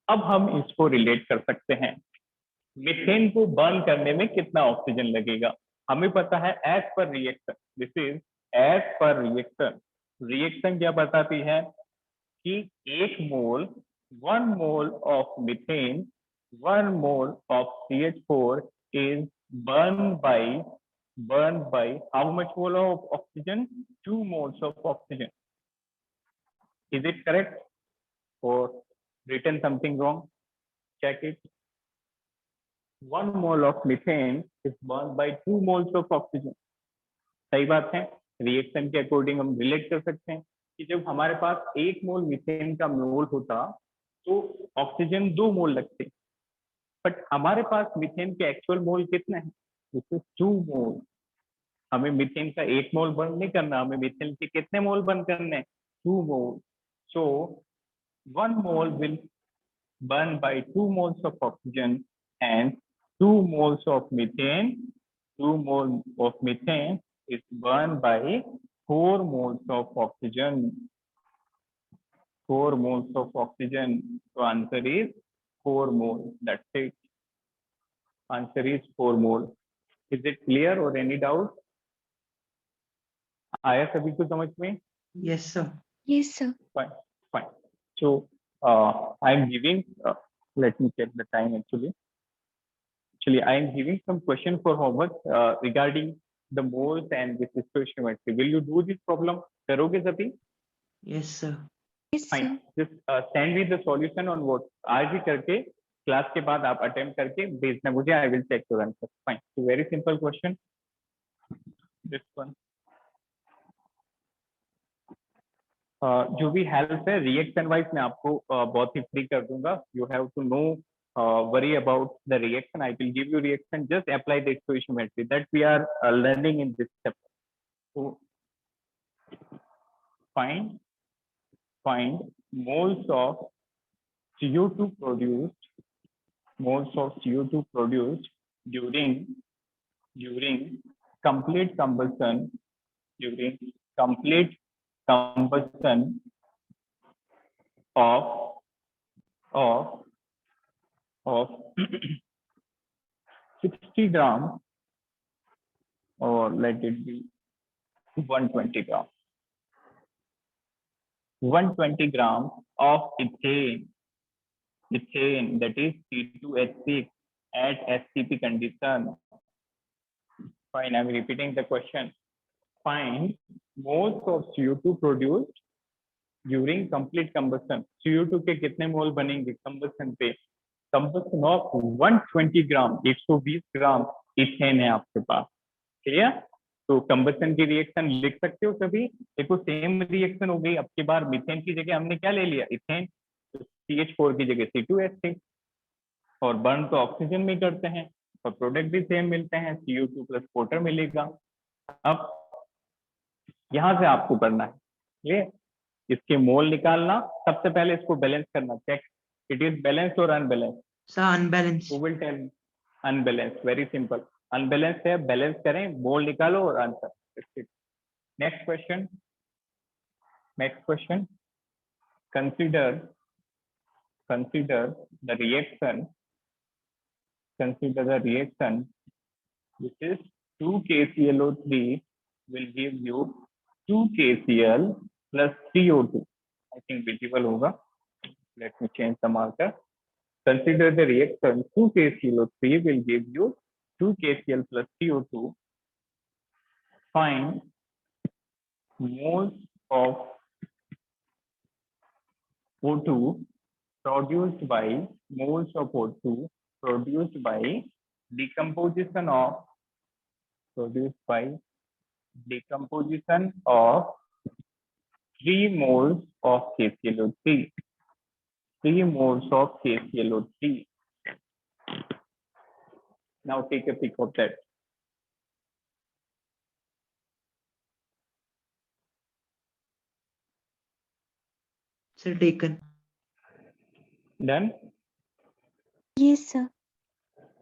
अब हम इसको रिलेट कर सकते हैं, मीथेन को बर्न करने में कितना ऑक्सीजन लगेगा। हमें पता है as per reaction, this is as per reaction. Reaction क्या बताती है कि 1 mole, 1 mole of methane, 1 mole of CH4 is burn by how much mole of oxygen? 2 moles of oxygen। Is it correct or written something wrong? Check it। 1 mole of methane is burned by 2 moles of oxygen। सही बात है, reaction के according हम relate कर सकते हैं कि जब हमारे पास 1 मोल मीथेन का मोल होता तो ऑक्सीजन 2 मोल लगते, बट हमारे पास मीथेन के एक्चुअल मोल कितने हैं? दिस इज 2 मोल। हमें मीथेन का 1 मोल बर्न नहीं करना, हमें मीथेन के कितने मोल बर्न करने हैं? 2 mole. So 1 mole will burn by 2 moles of oxygen and 2 moles of methane 2 moles of methane is burned by 4 moles of oxygen. 4 moles of oxygen. So answer is 4 moles. That's it. Answer is 4 moles. Is it clear or any doubt? आया सभी को समझ में?
Yes, sir.
Yes, sir.
Fine, fine. So I am giving. Let me check the time actually. Actually, I am giving some question for homework regarding the moles and this stoichiometry. Will you do this problem? करोगे सभी?
Yes, sir.
Yes, sir.
Fine. Just send me the solution on what आज ही करके class के बाद आप attempt करके भेजना मुझे. I will check your answer. Fine. So very simple question. This one. जो भी हेल्प है रिएक्शन वाइज मैं आपको बहुत ही फ्री कर दूंगा. You have to no worry about the reaction. I will give you reaction. Just apply the stoichiometry that we are learning in this chapter. So find moles of CO2 produced during complete combustion of 60 grams, or let it be 120 grams. 120 grams of ethane, that is C2H6 at STP condition. Fine, I'm repeating the question. Find moles of CO2 produced during complete combustion. CO2 के कितने मोल बनेंगे combustion पे? Combustion of 120 gram, 120 gram ethane है आपके पास. Clear? तो combustion की reaction लिख सकते हो सभी. देखो सेम रिएक्शन हो गई. अब की बार मीथेन की जगह हमने क्या ले लिया? इथेन. तो CH4 की जगह C2H6, और बर्न तो ऑक्सीजन में करते हैं और प्रोडक्ट भी सेम मिलते हैं. CO2 प्लस वाटर मिलेगा. अब यहां से आपको करना है ये इसके मोल निकालना. सबसे पहले इसको बैलेंस करना. चेक इट इज बैलेंस और unbalance.
Sir, unbalanced.
Who will tell me? Unbalanced. Very simple. Unbalanced है, बैलेंस करें, मोल निकालो और answer. Next question. Consider the reaction. Which is 2 KClO3 will give you 2 KCl plus CO2. I think visible होगा. Let me change the marker. Consider the reaction 2 KClO3 will give you 2 KCl plus CO2. Find moles of O2 produced by decomposition of 3 moles of KClO3. 3 moles of KClO3. Now take a pic of that.
Sir, taken.
Done?
Yes, sir.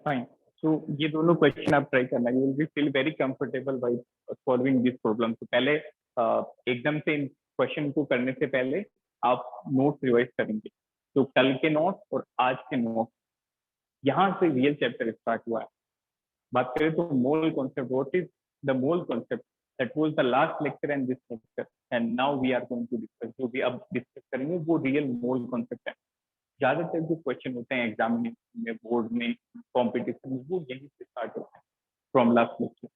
Fine. So ये दोनों question आप try करना. You will be feel very comfortable by solving this problem. तो पहले एकदम से इन question को करने से पहले आप नोट्स रिवाइज करेंगे. तो कल के नोट्स और आज के नोट्स, यहाँ से रियल चैप्टर स्टार्ट हुआ है. बात करें तो mole concept. What is the mole concept? That was the last lecture and this lecture, and now we are going to discuss. जो भी अब डिस्कस करेंगे वो रियल मोल कॉन्सेप्ट है. ज्यादातर जो क्वेश्चन होते हैं एग्जामिनेशन में, बोर्ड में, कॉम्पिटिशन में, वो यहीं से स्टार्ट होता है फ्रॉम लास्ट लेक्चर.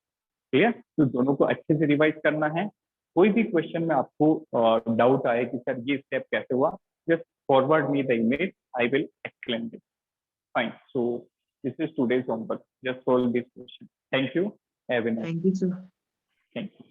क्लियर? तो दोनों को अच्छे से रिवाइज करना है. कोई भी क्वेश्चन में आपको डाउट आए कि सर ये स्टेप कैसे हुआ, just forward me the image. I will explain it. Fine. So this is today's homework. Just solve this question. Thank you. Have a nice.
Thank you, sir.
Thank you.